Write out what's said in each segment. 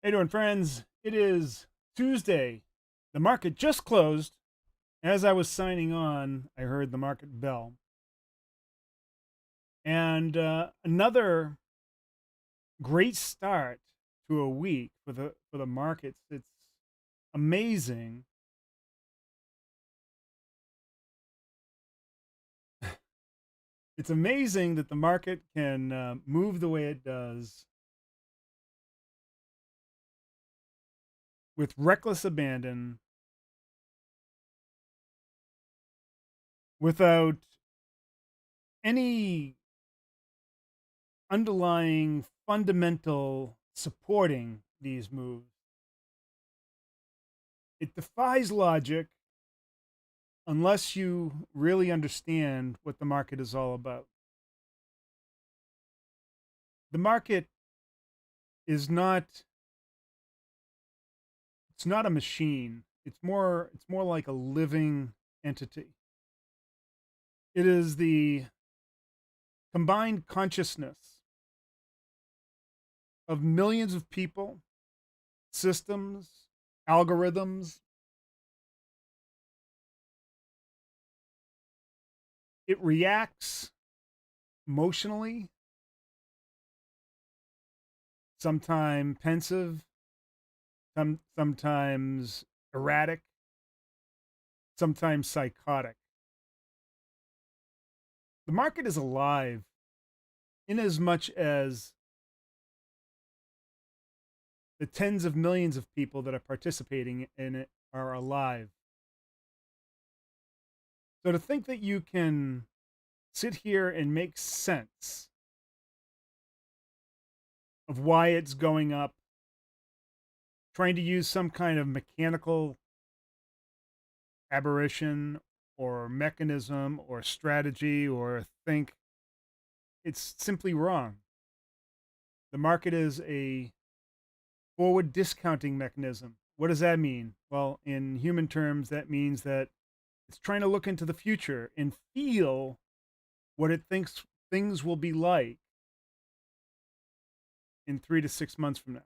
How you doing, friends? It is Tuesday. The market just closed. As I was signing on, I heard the market bell. And another great start to a week for the markets. It's amazing. It's amazing that the market can move the way it does with reckless abandon, without any underlying fundamental supporting these moves. It defies logic unless you really understand what the market is all about. The market is not it's not a machine. It's more like a living entity. It is the combined consciousness of millions of people, systems, algorithms. It reacts emotionally, sometimes pensive, sometimes erratic, sometimes psychotic. The market is alive in as much as the tens of millions of people that are participating in it are alive. So to think that you can sit here and make sense of why it's going up, trying to use some kind of mechanical aberration or mechanism or strategy or think, it's simply wrong. The market is a forward discounting mechanism. What does that mean? Well, in human terms, that means that it's trying to look into the future and feel what it thinks things will be like in 3 to 6 months from now.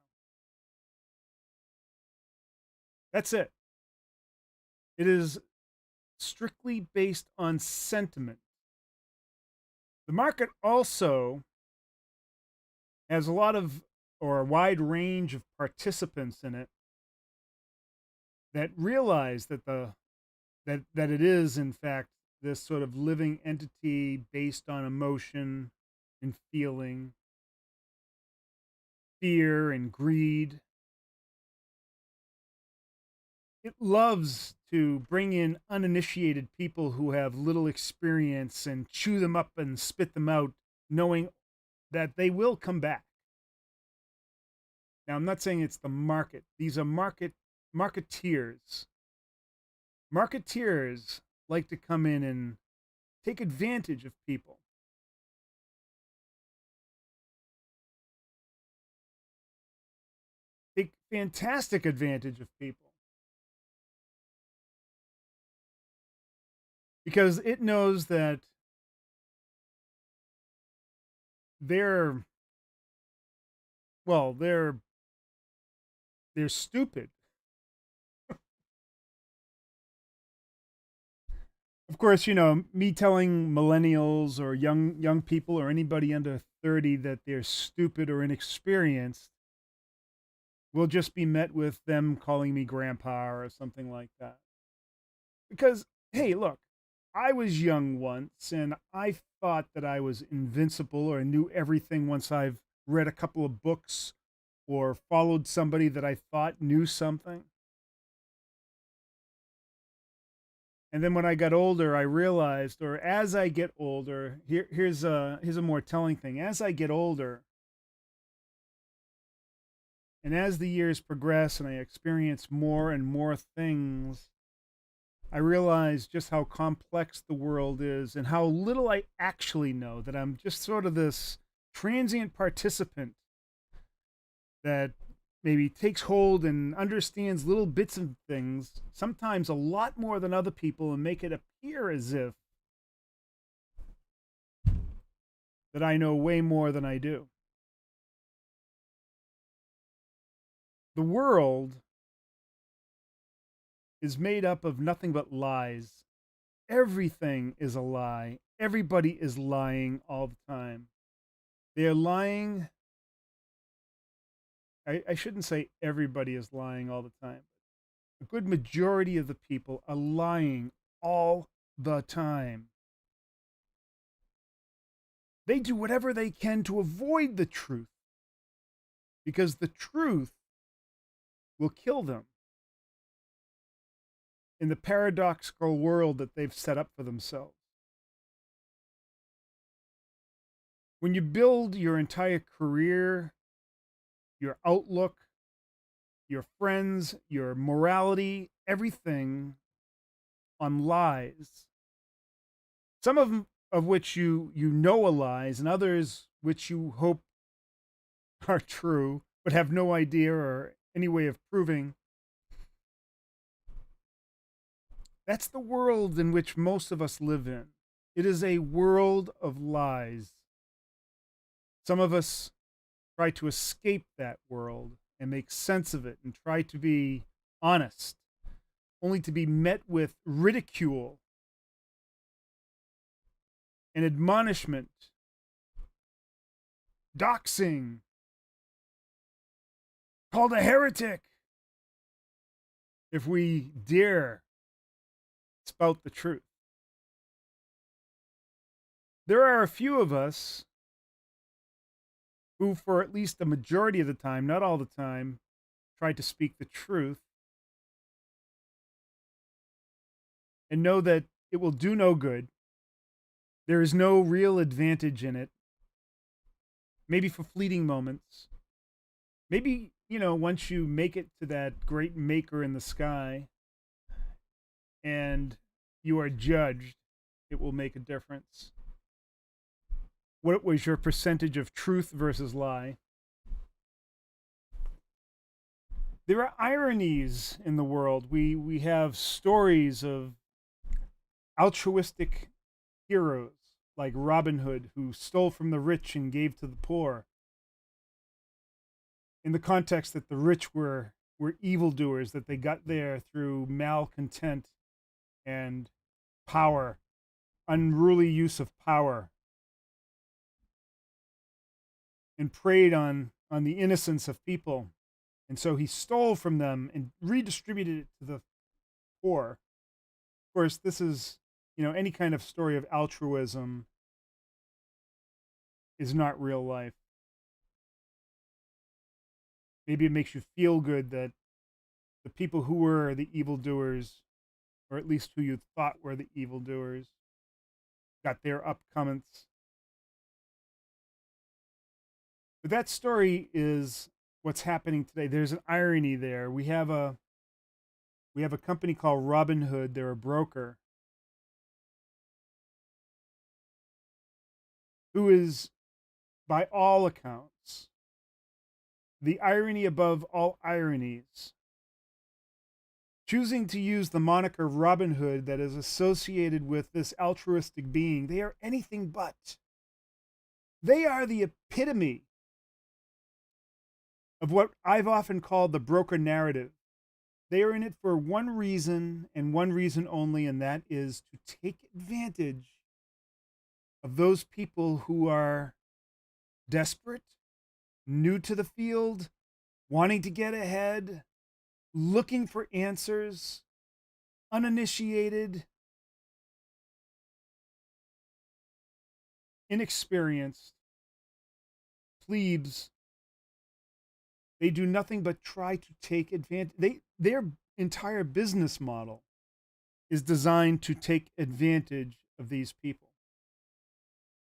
That's it. It is strictly based on sentiment. The market also has a lot of, or a wide range of participants in it that realize that it is in fact this sort of living entity based on emotion and feeling, fear and greed. It loves to bring in uninitiated people who have little experience and chew them up and spit them out, knowing that they will come back. Now, I'm not saying it's the market. These are marketeers. Marketeers like to come in and take advantage of people. Take fantastic advantage of people because it knows that they're well, they're stupid. Of course, me telling millennials or young people or anybody under 30 that they're stupid or inexperienced will just be met with them calling me grandpa or something like that. Because, hey, look, I was young once and I thought that I was invincible or knew everything once I've read a couple of books or followed somebody that I thought knew something. And then when I got older, I realized, or as I get older, here's a more telling thing. As I get older, and as the years progress and I experience more and more things, I realize just how complex the world is and how little I actually know, that I'm just sort of this transient participant that maybe takes hold and understands little bits of things, sometimes a lot more than other people, and make it appear as if that I know way more than I do. The world is made up of nothing but lies. Everything is a lie. Everybody is lying all the time. They are lying. I shouldn't say everybody is lying all the time. A good majority of the people are lying all the time. They do whatever they can to avoid the truth because the truth will kill them in the paradoxical world that they've set up for themselves. When you build your entire career, your outlook, your friends, your morality, everything on lies, some of which you know are lies, and others which you hope are true, but have no idea or any way of proving. That's the world in which most of us live in. It is a world of lies. Some of us try to escape that world and make sense of it and try to be honest, only to be met with ridicule and admonishment, doxing, called a heretic if we dare spout the truth. There are a few of us who, for at least the majority of the time, not all the time, try to speak the truth and know that it will do no good. There is no real advantage in it. Maybe for fleeting moments. Maybe, once you make it to that great maker in the sky and you are judged, it will make a difference. What was your percentage of truth versus lie? There are ironies in the world. We have stories of altruistic heroes like Robinhood, who stole from the rich and gave to the poor, in the context that the rich were evildoers, that they got there through malcontent and power, unruly use of power, and preyed on the innocence of people. And so he stole from them and redistributed it to the poor. Of course, this is, any kind of story of altruism is not real life. Maybe it makes you feel good that the people who were the evildoers, or at least who you thought were the evildoers, got their upcomings. But that story is what's happening today. There's an irony there. We have a company called Robinhood. They're a broker who is, by all accounts, the irony above all ironies, choosing to use the moniker Robin Hood that is associated with this altruistic being. They are anything but. They are the epitome of what I've often called the broker narrative. They are in it for one reason and one reason only, and that is to take advantage of those people who are desperate, new to the field, wanting to get ahead, looking for answers, uninitiated, inexperienced, plebes. They do nothing but try to take advantage. Their entire business model is designed to take advantage of these people.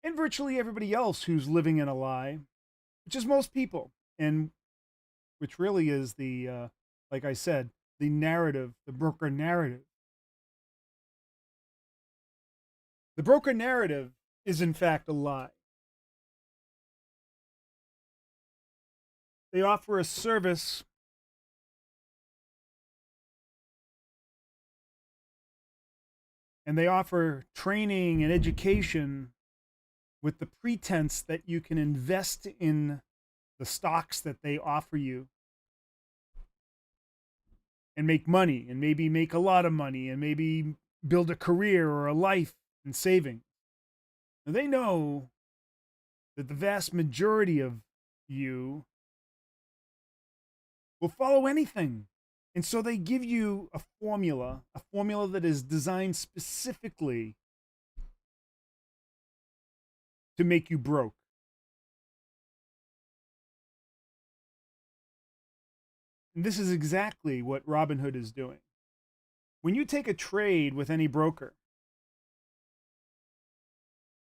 And virtually everybody else who's living in a lie, which is most people, and which really is the, like I said, the narrative, the broker narrative. The broker narrative is in fact a lie. They offer a service and they offer training and education with the pretense that you can invest in the stocks that they offer you. and make money and maybe make a lot of money and maybe build a career or a life in saving. Now, they know that the vast majority of you will follow anything. And so they give you a formula that is designed specifically to make you broke. And this is exactly what Robinhood is doing. When you take a trade with any broker,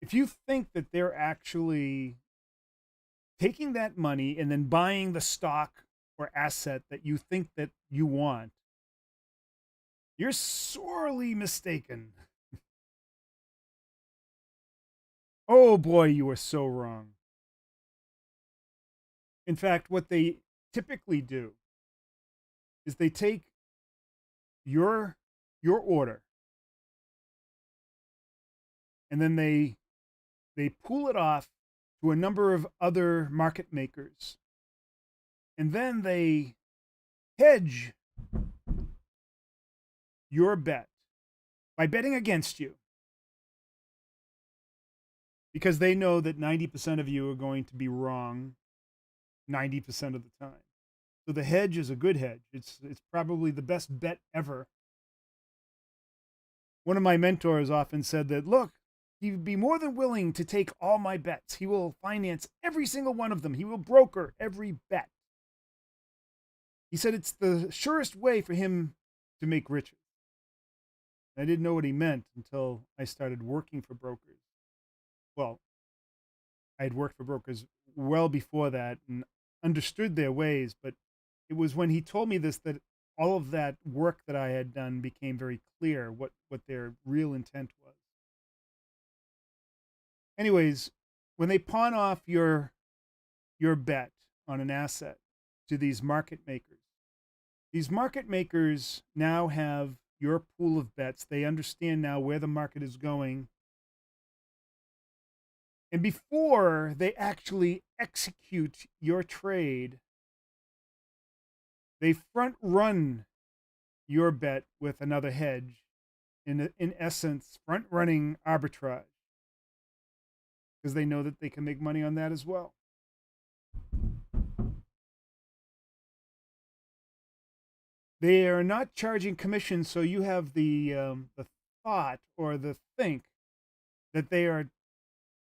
if you think that they're actually taking that money and then buying the stock or asset that you think that you want, you're sorely mistaken. Oh boy, you are so wrong. In fact, what they typically do is they take your order and then they pull it off to a number of other market makers. And then they hedge your bet by betting against you because they know that 90% of you are going to be wrong 90% of the time. So the hedge is a good hedge. It's probably the best bet ever. One of my mentors often said that, look, he'd be more than willing to take all my bets. He will finance every single one of them. He will broker every bet. He said it's the surest way for him to make riches. I didn't know what he meant until I started working for brokers. Well, I had worked for brokers well before that and understood their ways, but it was when he told me this that all of that work that I had done became very clear what their real intent was. Anyways, when they pawn off your bet on an asset to these market makers now have your pool of bets. They understand now where the market is going. And before they actually execute your trade, they front run your bet with another hedge, in essence, front running arbitrage, because they know that they can make money on that as well. They are not charging commissions, so you have the thought or the think that they are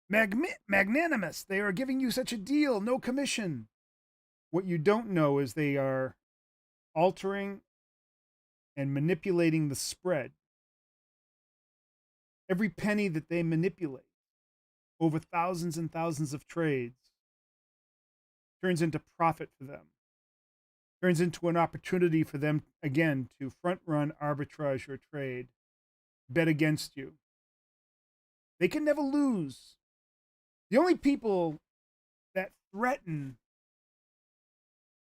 magnanimous. They are giving you such a deal, no commission. What you don't know is they are altering and manipulating the spread. Every penny that they manipulate over thousands and thousands of trades turns into profit for them, turns into an opportunity for them, again, to front run, arbitrage your trade, bet against you. They can never lose. The only people that threaten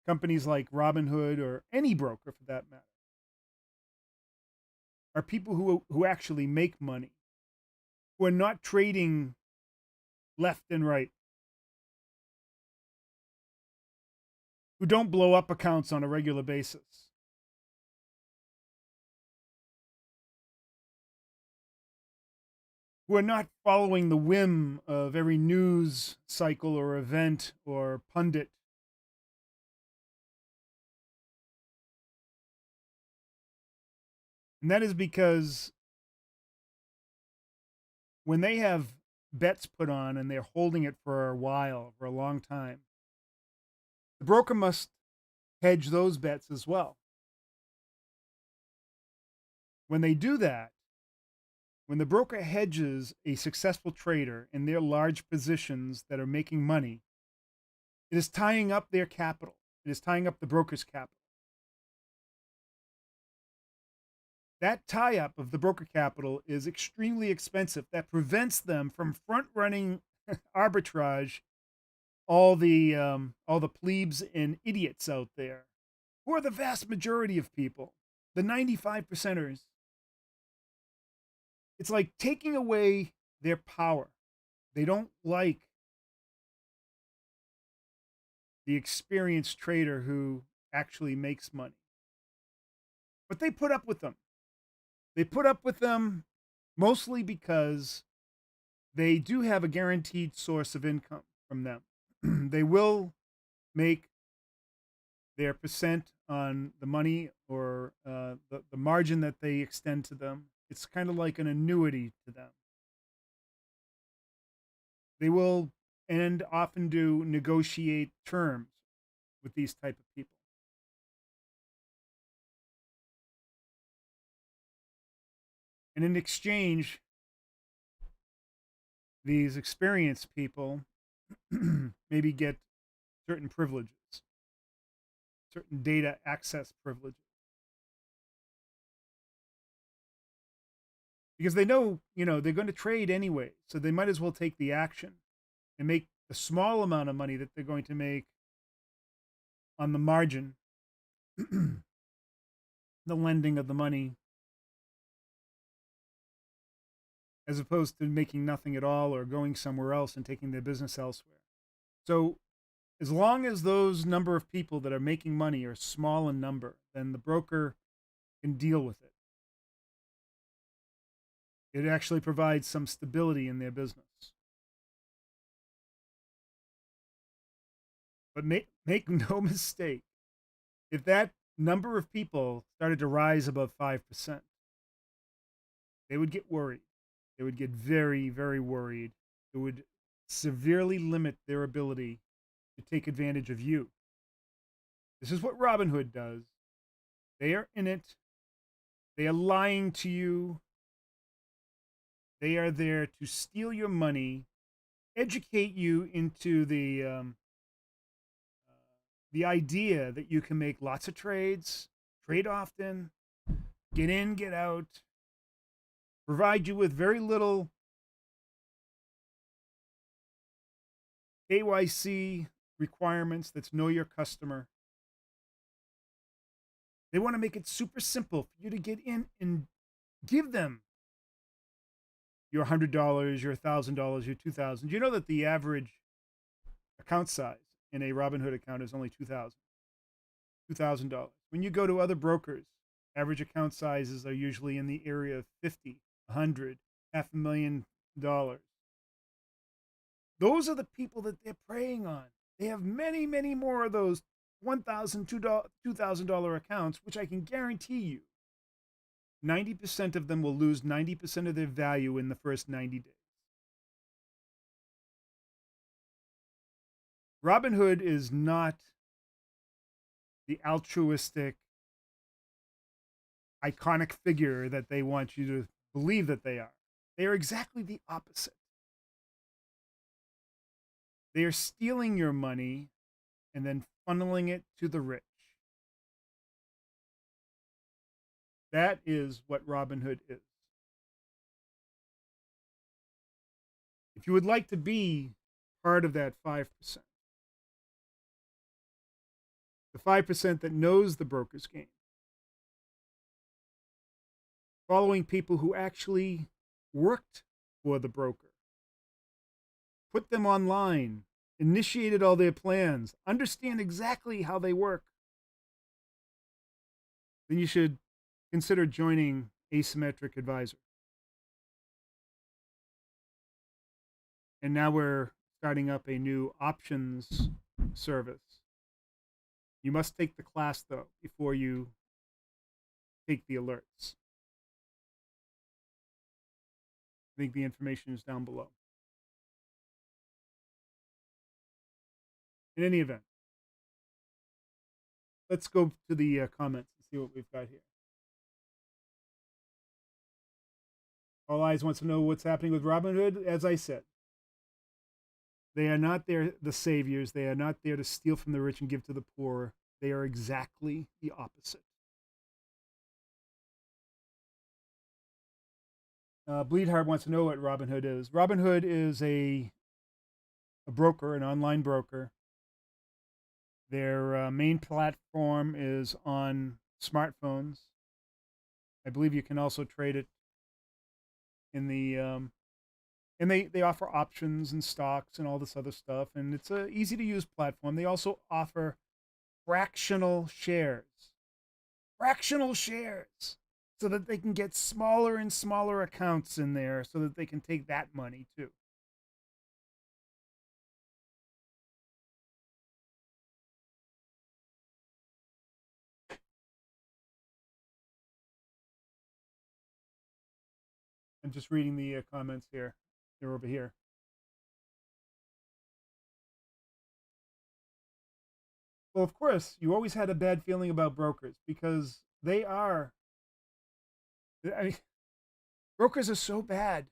companies like Robinhood or any broker for that matter are people who actually make money, who are not trading left and right, who don't blow up accounts on a regular basis. Who are not following the whim of every news cycle or event or pundit. And that is because when they have bets put on and they're holding it for a while, for a long time, the broker must hedge those bets as well. When they do that, when the broker hedges a successful trader in their large positions that are making money, it is tying up their capital. It is tying up the broker's capital. That tie up of the broker capital is extremely expensive. That prevents them from front running arbitrage all the plebes and idiots out there, who are the vast majority of people, the 95 percenters. It's like taking away their power. They don't like the experienced trader who actually makes money. But they put up with them. They put up with them mostly because they do have a guaranteed source of income from them. They will make their percent on the money or the margin that they extend to them. It's kind of like an annuity to them. They will and often do negotiate terms with these type of people. And in exchange, these experienced people maybe get certain privileges, certain data access privileges. Because they know, they're going to trade anyway. So they might as well take the action and make the small amount of money that they're going to make on the margin, the lending of the money, as opposed to making nothing at all or going somewhere else and taking their business elsewhere. So as long as those number of people that are making money are small in number, then the broker can deal with it. It actually provides some stability in their business. But make no mistake, if that number of people started to rise above 5%, they would get worried. They would get very, very worried. It would severely limit their ability to take advantage of you. This is what Robinhood does. They are in it. They are lying to you. They are there to steal your money, educate you into the idea that you can make lots of trades, trade often, get in, get out, provide you with very little KYC requirements. That's know your customer. They want to make it super simple for you to get in and give them your $100, your $1,000, your $2,000. You know that the average account size in a Robinhood account is only $2,000. When you go to other brokers, average account sizes are usually in the area of 50, 100, $500,000. Those are the people that they're preying on. They have many, many more of those $1,000, $2,000 accounts, which I can guarantee you 90% of them will lose 90% of their value in the first 90 days. Robinhood is not the altruistic, iconic figure that they want you to believe that they are. They are exactly the opposite. They are stealing your money and then funneling it to the rich. That is what Robinhood is. If you would like to be part of that 5%, the 5% that knows the broker's game, following people who actually worked for the broker, put them online, initiated all their plans, understand exactly how they work, then you should consider joining Asymmetric Advisor. And now we're starting up a new options service. You must take the class, though, before you take the alerts. I think the information is down below. In any event, let's go to the comments and see what we've got here. All Eyes wants to know what's happening with Robinhood. As I said, they are not there, the saviors. They are not there to steal from the rich and give to the poor. They are exactly the opposite. Bleedheart wants to know what Robinhood is. Robinhood is a broker, an online broker. Their main platform is on smartphones. I believe you can also trade it in the and they offer options and stocks and all this other stuff, and it's a easy to use platform. They also offer fractional shares. fractional shares so that they can get smaller and smaller accounts in there so that they can take that money too. I'm just reading the comments here. They're over here. Well, of course, you always had a bad feeling about brokers because they are. I mean, brokers are so bad.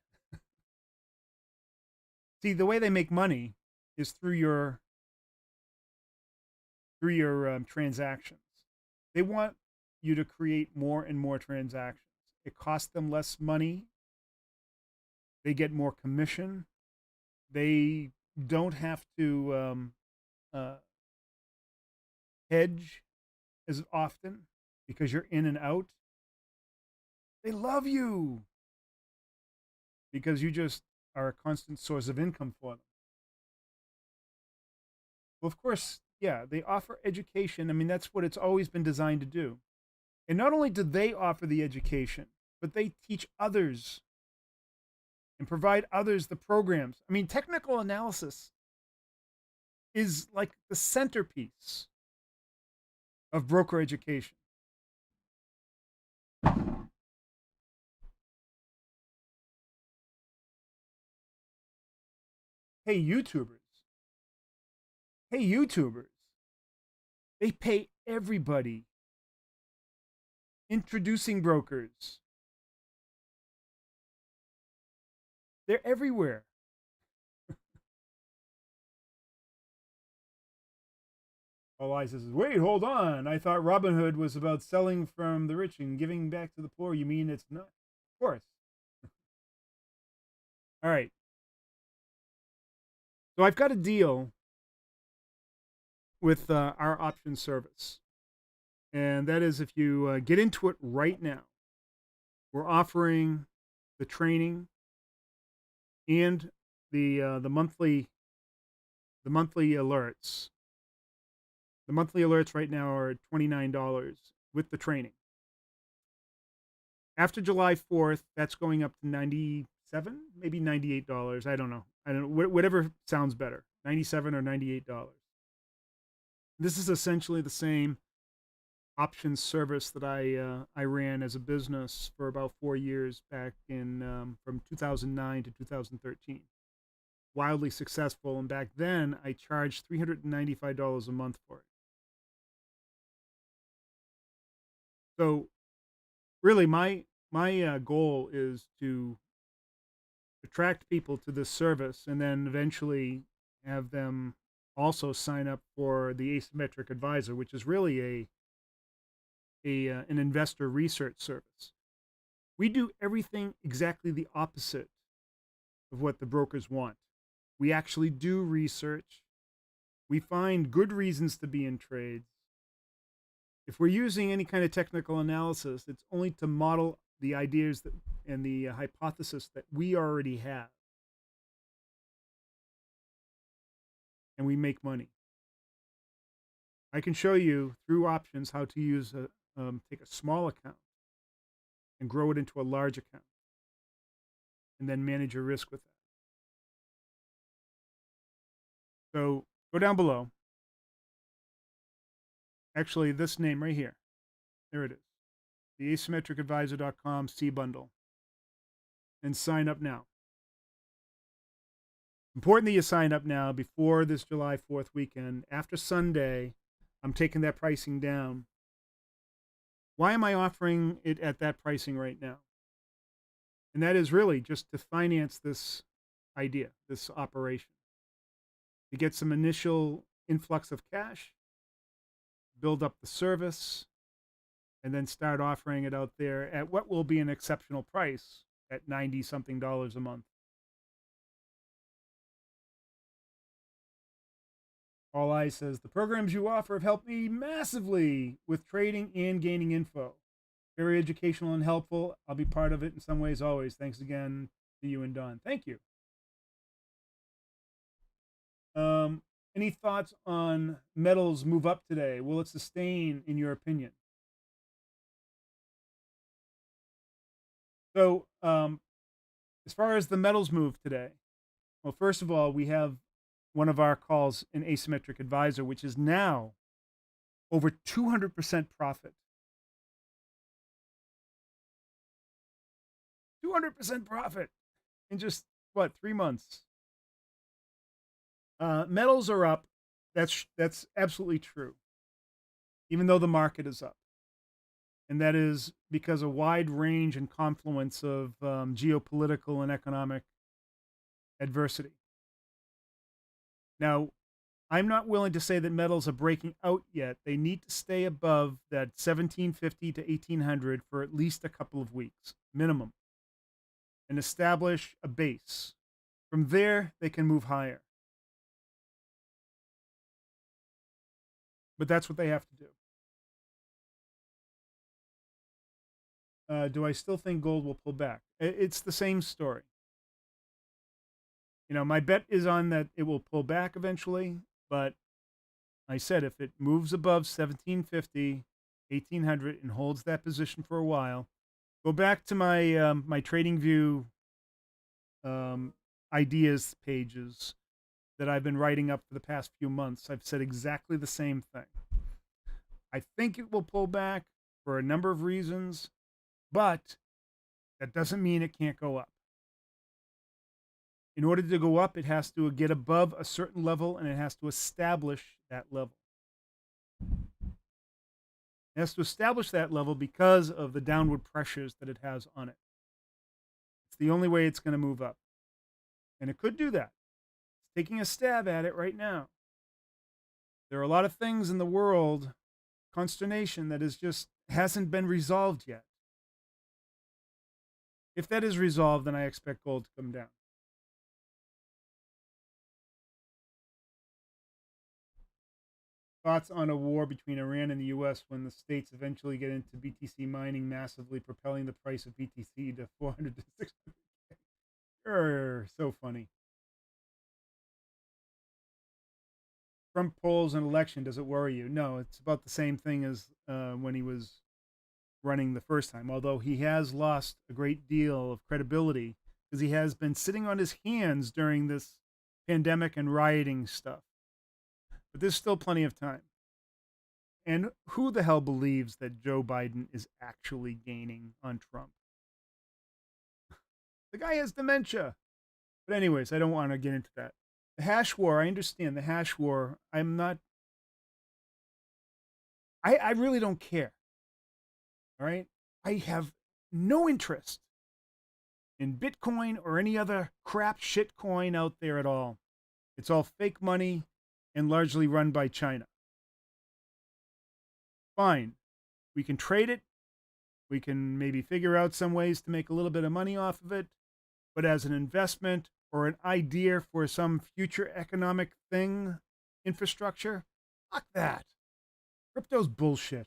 See, the way they make money is through your transactions. They want you to create more and more transactions. It costs them less money. They get more commission. They don't have to uh, hedge as often because you're in and out. They love you because you just are a constant source of income for them. Well, of course, yeah, they offer education. I mean, that's what it's always been designed to do. And not only do they offer the education, but they teach others and provide others the programs. I mean, technical analysis is like the centerpiece of broker education. Hey, YouTubers. Hey, YouTubers. They pay everybody introducing brokers. They're everywhere. All I says is, wait, hold on. I thought Robinhood was about selling from the rich and giving back to the poor. You mean it's not? Of course. All right. So I've got a deal with our option service. And that is if you get into it right now, we're offering the training and the monthly alerts. The monthly alerts right now are $29 with the training. After July 4th, that's going up to 97, maybe $98. I don't know. Whatever sounds better. 97 or $98. This is essentially the same option service that I ran as a business for about 4 years back in from 2009 to 2013. Wildly successful, and back then I charged $395 a month for it. So really, my goal is to attract people to this service, and then eventually have them also sign up for the Asymmetric Advisor, which is really an investor research service. We do everything exactly the opposite of what the brokers want. We actually do research. We find good reasons to be in trades. If we're using any kind of technical analysis, it's only to model the ideas and the hypothesis that we already have. And we make money. I can show you through options how to take a small account and grow it into a large account, and then manage your risk with that. So go down below. Actually, this name right here. There it is. The asymmetricadvisor.com C bundle. And sign up now. Important that you sign up now before this July 4th weekend. After Sunday, I'm taking that pricing down. Why am I offering it at that pricing right now? And that is really just to finance this idea, this operation, to get some initial influx of cash, build up the service, and then start offering it out there at what will be an exceptional price at 90 something dollars a month. All I says, the programs you offer have helped me massively with trading and gaining info. Very educational and helpful. I'll be part of it in some ways always. Thanks again to you and Don. Thank you. Any thoughts on metals move up today? Will it sustain in your opinion? So, as far as the metals move today, well, first of all, we have one of our calls an asymmetric advisor, which is now over 200% profit. 200% profit in just what, 3 months? Metals are up. That's absolutely true, even though the market is up, and that is because a wide range and confluence of geopolitical and economic adversity. Now, I'm not willing to say that metals are breaking out yet. They need to stay above that 1750 to 1800 for at least a couple of weeks minimum and establish a base. From there, they can move higher. But that's what they have to do. Do I still think gold will pull back? It's the same story. My bet is on that it will pull back eventually, but I said if it moves above 1750, 1800 and holds that position for a while, go back to my trading view um, ideas pages that I've been writing up for the past few months. I've said exactly the same thing. I think it will pull back for a number of reasons, but that doesn't mean it can't go up. In order to go up, it has to get above a certain level and it has to establish that level. It has to establish that level because of the downward pressures that it has on it. It's the only way it's going to move up. And it could do that. It's taking a stab at it right now. There are a lot of things in the world, consternation that is just hasn't been resolved yet. If that is resolved, then I expect gold to come down. Thoughts on a war between Iran and the US when the states eventually get into BTC mining massively, propelling the price of BTC to 400 to 600. So funny. Trump polls and election, does it worry you? No, it's about the same thing as when he was running the first time, although he has lost a great deal of credibility because he has been sitting on his hands during this pandemic and rioting stuff. But there's still plenty of time. And who the hell believes that Joe Biden is actually gaining on Trump? The guy has dementia. But anyways, I don't want to get into that. The hash war, I understand the hash war. I'm not, I really don't care. All right. I have no interest in Bitcoin or any other crap shit coin out there at all. It's all fake money and largely run by China. Fine. We can trade it. We can maybe figure out some ways to make a little bit of money off of it. But as an investment or an idea for some future economic thing, infrastructure, fuck that. Crypto's bullshit.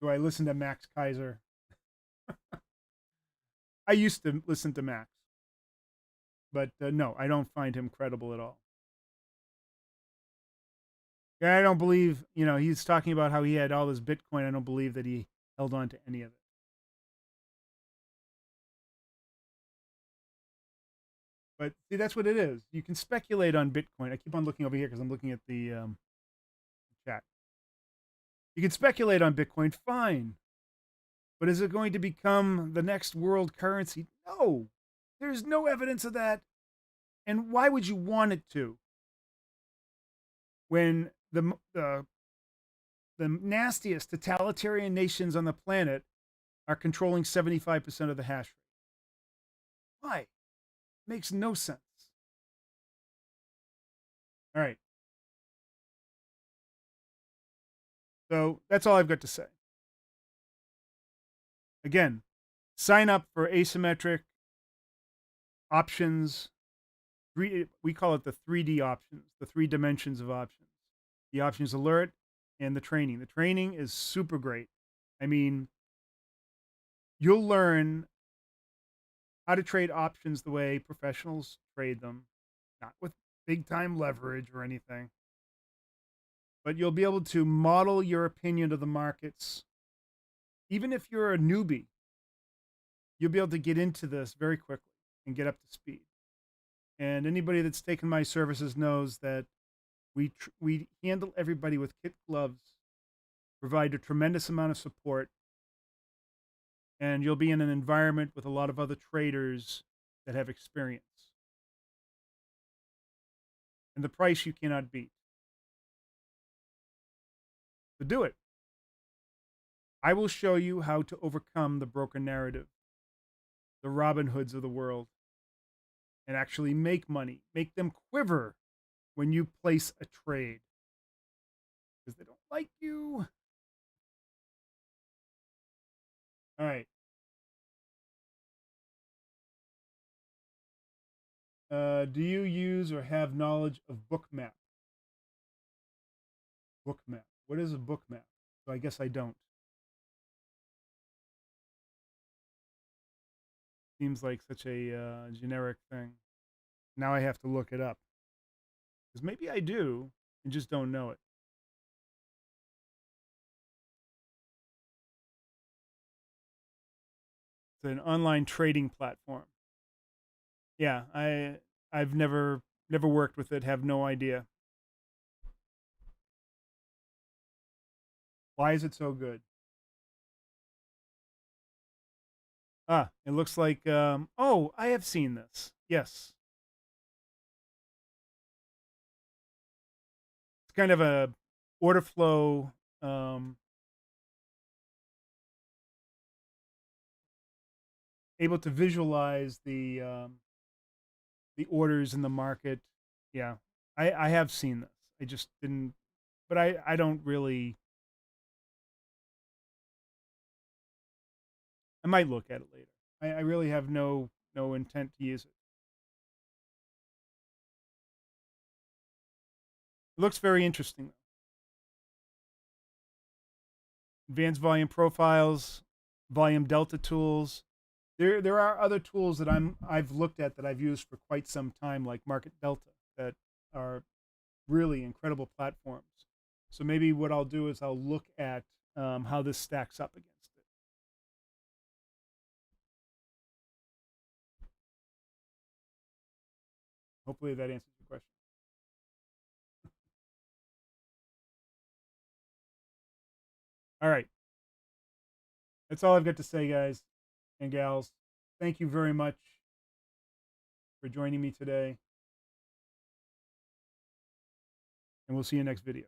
Do I listen to Max Kaiser? I used to listen to Max, but no, I don't find him credible at all. I don't believe, he's talking about how he had all this Bitcoin. I don't believe that he held on to any of it. But see, that's what it is. You can speculate on Bitcoin. I keep on looking over here because I'm looking at the chat. You can speculate on Bitcoin, fine. But is it going to become the next world currency? No. There's no evidence of that. And why would you want it to? When the nastiest totalitarian nations on the planet are controlling 75% of the hash rate. Why? Makes no sense. All right. So that's all I've got to say. Again, sign up for asymmetric options. We call it the 3D options, the 3 dimensions of options. The options alert and the training. The training is super great. I mean, you'll learn how to trade options the way professionals trade them, not with big time leverage or anything. But you'll be able to model your opinion of the markets Even if you're a newbie, you'll be able to get into this very quickly and get up to speed. And anybody that's taken my services knows that we handle everybody with kid gloves, provide a tremendous amount of support, and you'll be in an environment with a lot of other traders that have experience. And the price you cannot beat. So do it. I will show you how to overcome the broken narrative, the Robinhoods of the world, and actually make money, make them quiver when you place a trade because they don't like you. All right. Do you use or have knowledge of bookmap? Bookmap. What is a bookmap? So I guess I don't. Seems like such a generic thing. Now I have to look it up because maybe I do and just don't know it. It's an online trading platform. Yeah, I've never worked with it. Have no idea. Why is it so good? Ah, it looks like oh, I have seen this. Yes. It's kind of a order flow able to visualize the orders in the market. Yeah. I have seen this. I just didn't but I don't really I might look at it later. I really have no intent to use it. It looks very interesting. Advanced volume profiles, volume delta tools. There are other tools that I've looked at that I've used for quite some time, like Market Delta, that are really incredible platforms. So maybe what I'll do is I'll look at how this stacks up against it. Hopefully that answers your question. All right. That's all I've got to say, guys and gals. Thank you very much for joining me today. And we'll see you next video.